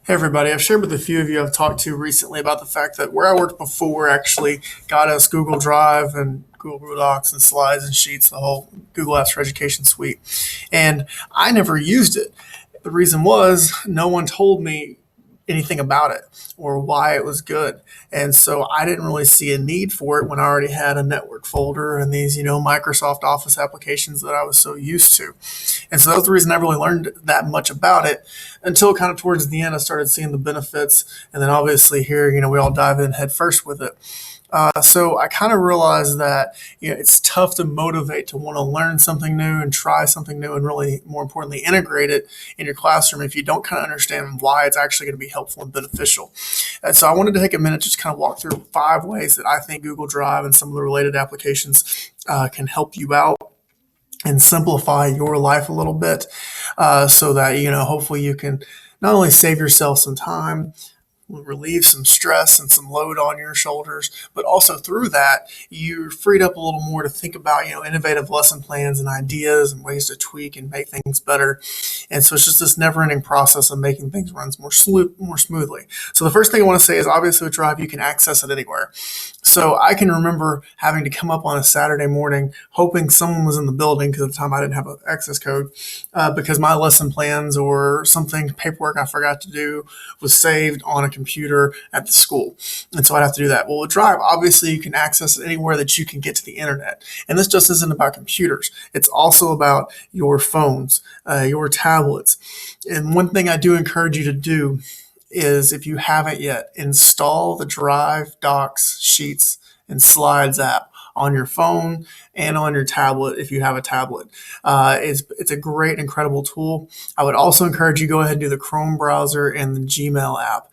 Hey everybody, I've shared with a few of you I've talked to recently about the fact that where I worked before actually got us Google Drive and Google Docs and slides and sheets, the whole Google Apps for Education suite. And I never used it. The reason was no one told me anything about it or why it was good. And so I didn't really see a need for it when I already had a network folder and these, Microsoft Office applications that I was so used to. And so that was the reason I really learned that much about it until kind of towards the end, I started seeing the benefits. And then obviously here, we all dive in head first with it. So I kind of realized that it's tough to motivate to want to learn something new and try something new and really more importantly integrate it in your classroom if you don't kind of understand why it's actually going to be helpful and beneficial. And so I wanted to take a minute just kind of walk through 5 ways that I think Google Drive and some of the related applications can help you out and simplify your life a little bit, so that hopefully you can not only save yourself some time, relieve some stress and some load on your shoulders, but also through that, you're freed up a little more to think about, innovative lesson plans and ideas and ways to tweak and make things better. And so it's just this never ending process of making things run more smoothly. So the first thing I want to say is obviously with Drive, you can access it anywhere. So I can remember having to come up on a Saturday morning, hoping someone was in the building because at the time I didn't have an access code, because my lesson plans or something paperwork I forgot to do was saved on a computer at the school. And so I'd have to do that. Well, with Drive, obviously you can access it anywhere that you can get to the internet. And this just isn't about computers. It's also about your phones, your tablets. And one thing I do encourage you to do is if you haven't yet, install the Drive, Docs, Sheets, and Slides app on your phone and on your tablet if you have a tablet. It's a great, incredible tool. I would also encourage you to go ahead and do the Chrome browser and the Gmail app.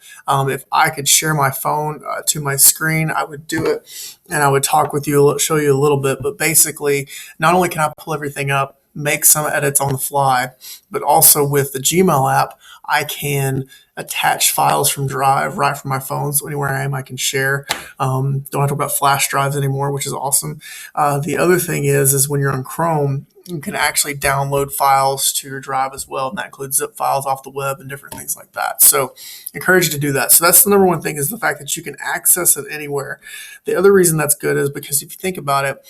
If I could share my phone to my screen, I would do it and I would talk with you, show you a little bit. But basically, not only can I pull everything up, make some edits on the fly, but also with the Gmail app, I can attach files from Drive right from my phone. So anywhere I am, I can share. Don't have to talk about flash drives anymore, which is awesome. The other thing is when you're on Chrome, you can actually download files to your Drive as well, and that includes zip files off the web and different things like that. So, encourage you to do that. So that's the number one thing is the fact that you can access it anywhere. The other reason that's good is because if you think about it,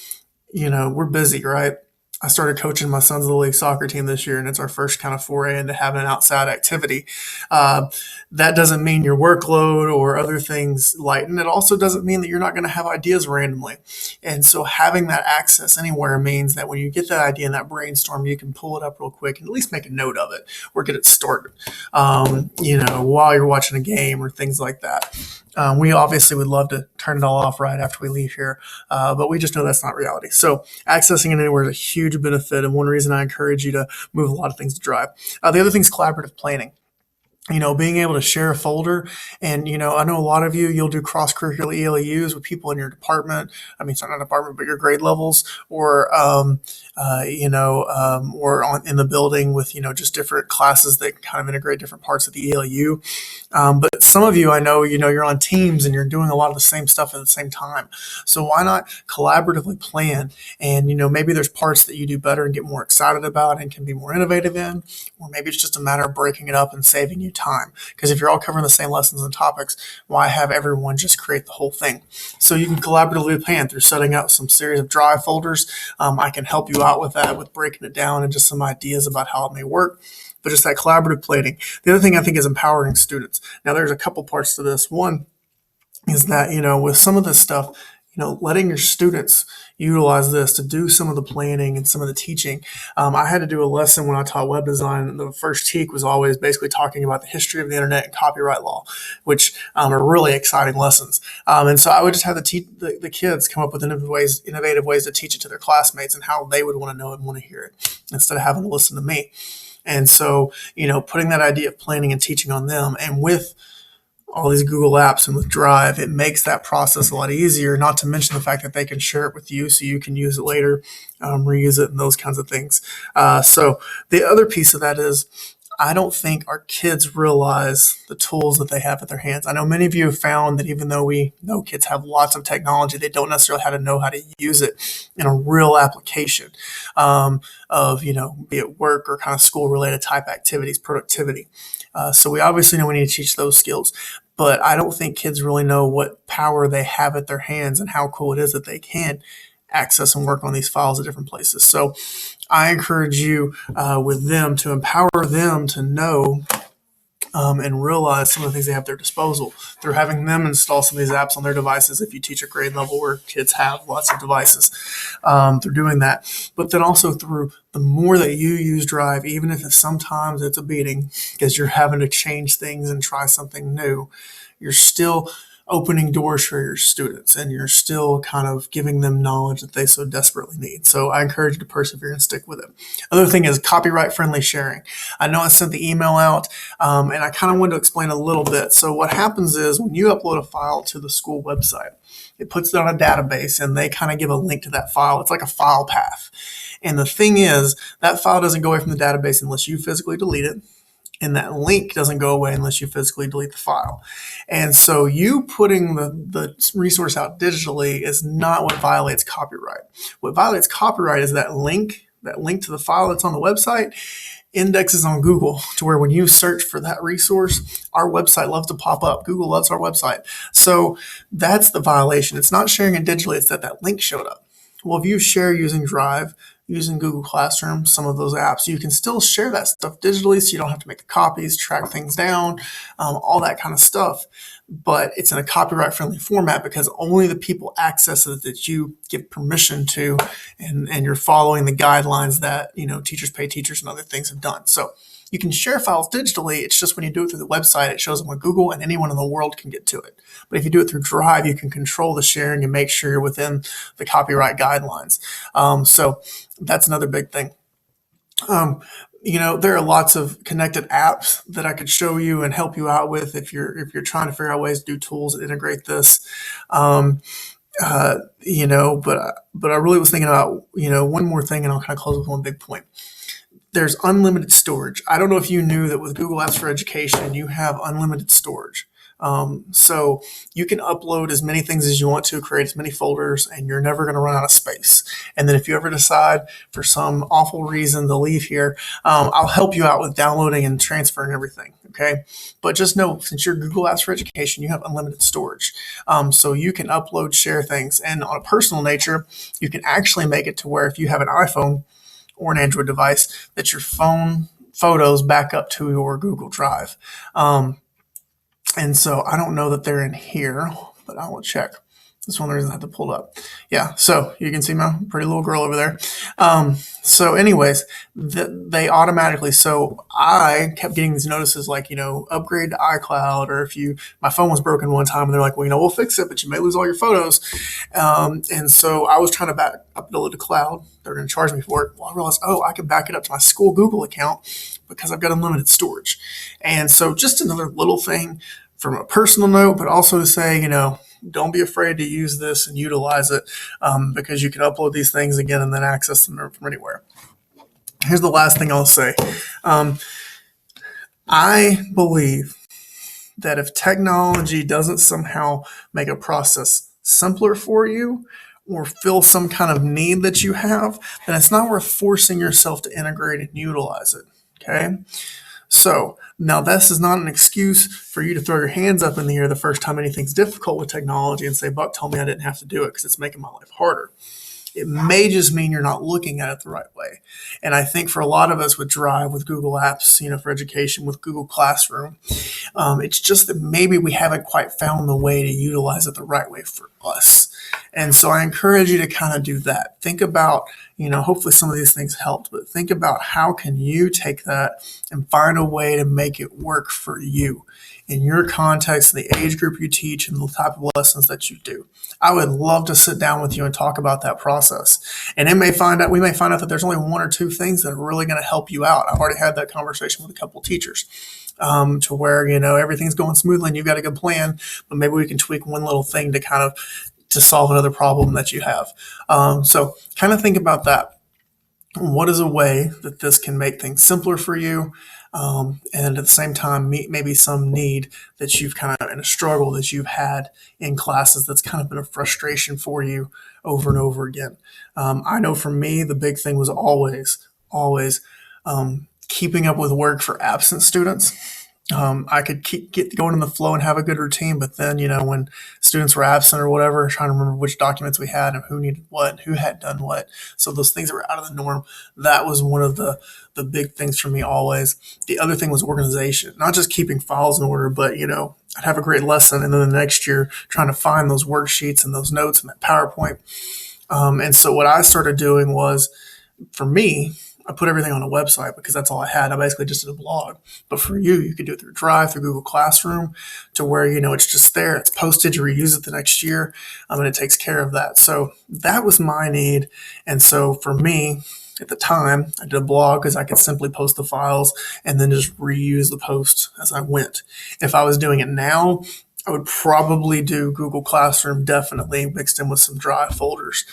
we're busy, right? I started coaching my son's little league soccer team this year, and it's our first kind of foray into having an outside activity. Uh, that doesn't mean your workload or other things lighten. It also doesn't mean that you're not going to have ideas randomly. And so having that access anywhere means that when you get that idea in that brainstorm, you can pull it up real quick and at least make a note of it or get it started, while you're watching a game or things like that. We obviously would love to turn it all off right after we leave here, but we just know that's not reality. So accessing it anywhere is a huge benefit, and one reason I encourage you to move a lot of things to Drive. The other thing is collaborative planning. Being able to share a folder. And, I know a lot of you'll do cross curricular ELUs with people in your department. I mean, sorry, not department, but your grade levels, or, or in the building with, just different classes that kind of integrate different parts of the ELU. But some of you, I know, you're on teams and you're doing a lot of the same stuff at the same time. So why not collaboratively plan? And, maybe there's parts that you do better and get more excited about and can be more innovative in, or maybe it's just a matter of breaking it up and saving you time. Because if you're all covering the same lessons and topics, why have everyone just create the whole thing? So you can collaboratively plan through setting up some series of Drive folders. I can help you out with that, with breaking it down and just some ideas about how it may work, but just that collaborative planning. The other thing I think is empowering students. Now, there's a couple parts to this. One is that, with some of this stuff, letting your students utilize this to do some of the planning and some of the teaching. I had to do a lesson when I taught web design, and the first teak was always basically talking about the history of the internet and copyright law, which are really exciting lessons. And so I would just have the kids come up with innovative ways to teach it to their classmates and how they would want to know it and want to hear it instead of having to listen to me. And so, putting that idea of planning and teaching on them, and with all these Google apps and with Drive, it makes that process a lot easier, not to mention the fact that they can share it with you so you can use it later, reuse it, and those kinds of things. So the other piece of that is I don't think our kids realize the tools that they have at their hands. I know many of you have found that even though we know kids have lots of technology, they don't necessarily know how to use it in a real application, of, be it work or kind of school related type activities, productivity. So we obviously know we need to teach those skills, but I don't think kids really know what power they have at their hands and how cool it is that they can access and work on these files at different places. So I encourage you with them to empower them to know and realize some of the things they have at their disposal through having them install some of these apps on their devices. If you teach a grade level where kids have lots of devices, through doing that, but then also through the more that you use Drive, even if sometimes it's a beating because you're having to change things and try something new, you're still opening doors for your students and you're still kind of giving them knowledge that they so desperately need. So I encourage you to persevere and stick with it. Other thing is copyright friendly sharing. I know I sent the email out and I kind of wanted to explain a little bit. So what happens is when you upload a file to the school website, it puts it on a database and they kind of give a link to that file. It's like a file path. And the thing is, that file doesn't go away from the database unless you physically delete it. And that link doesn't go away unless you physically delete the file. And so you putting the resource out digitally is not what violates copyright. What violates copyright is that link to the file that's on the website indexes on Google to where when you search for that resource, our website loves to pop up. Google loves our website. So that's the violation. It's not sharing it digitally, it's that link showed up. Well, if you share using Drive, using Google Classroom, some of those apps, you can still share that stuff digitally so you don't have to make the copies, track things down, all that kind of stuff. But it's in a copyright friendly format because only the people access it that you give permission to, and you're following the guidelines that, teachers pay teachers and other things have done. So you can share files digitally. It's just when you do it through the website, it shows them on Google and anyone in the world can get to it. But if you do it through Drive, you can control the sharing and make sure you're within the copyright guidelines. So that's another big thing. There are lots of connected apps that I could show you and help you out with if you're trying to figure out ways to do tools that integrate this. But I really was thinking about one more thing, and I'll kind of close with one big point. There's unlimited storage. I don't know if you knew that with Google Apps for Education, you have unlimited storage. So you can upload as many things as you want to, create as many folders, and you're never going to run out of space. And then if you ever decide for some awful reason to leave here, I'll help you out with downloading and transferring everything. Okay. But just know, since you're Google Apps for Education, you have unlimited storage. So you can upload, share things. And on a personal nature, you can actually make it to where if you have an iPhone or an Android device, that your phone photos back up to your Google Drive. And so I don't know that they're in here, but I will check. That's one of the reasons I have to pull it up. Yeah, so you can see my pretty little girl over there. So anyways, they automatically, so I kept getting these notices like, upgrade to iCloud, or my phone was broken one time and they're like, well, we'll fix it, but you may lose all your photos. And so I was trying to upload it to cloud. They're going to charge me for it. Well, I realized, I can back it up to my school Google account because I've got unlimited storage. And so just another little thing from a personal note, but also to say, don't be afraid to use this and utilize it because you can upload these things again and then access them from anywhere. Here's the last thing I'll say. I believe that if technology doesn't somehow make a process simpler for you or fill some kind of need that you have, then it's not worth forcing yourself to integrate and utilize it. Okay? So now this is not an excuse for you to throw your hands up in the air the first time anything's difficult with technology and say, Buck told me I didn't have to do it because it's making my life harder. It may just mean you're not looking at it the right way. And I think for a lot of us with Drive, with Google Apps, for education, with Google Classroom, it's just that maybe we haven't quite found the way to utilize it the right way for us. And so I encourage you to kind of do that. Think about, hopefully some of these things helped, but think about how can you take that and find a way to make it work for you in your context, the age group you teach, and the type of lessons that you do. I would love to sit down with you and talk about that process. And we may find out that there's only one or two things that are really going to help you out. I've already had that conversation with a couple of teachers to where, everything's going smoothly and you've got a good plan, but maybe we can tweak one little thing to solve another problem that you have. So kind of think about that. What is a way that this can make things simpler for you? And at the same time, meet maybe some need that you've kind of in a struggle that you've had in classes that's kind of been a frustration for you over and over again. I know for me, the big thing was always keeping up with work for absent students. I could get going in the flow and have a good routine. But then, when students were absent or whatever, trying to remember which documents we had and who needed what and who had done what. So those things that were out of the norm, that was one of the big things for me always. The other thing was organization, not just keeping files in order, but I'd have a great lesson, and then the next year trying to find those worksheets and those notes and that PowerPoint. And so what I started doing was, for me, I put everything on a website because that's all I had. I basically just did a blog. But for you, you could do it through Drive, through Google Classroom, to where it's just there. It's posted. You reuse it the next year, and it takes care of that. So that was my need. And so for me, at the time, I did a blog because I could simply post the files and then just reuse the post as I went. If I was doing it now, I would probably do Google Classroom, definitely mixed in with some Drive folders.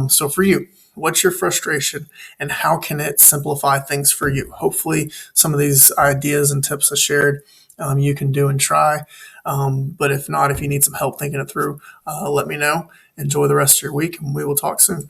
So for you, what's your frustration and how can it simplify things for you? Hopefully, some of these ideas and tips I shared you can do and try. But if not, if you need some help thinking it through, let me know. Enjoy the rest of your week and we will talk soon.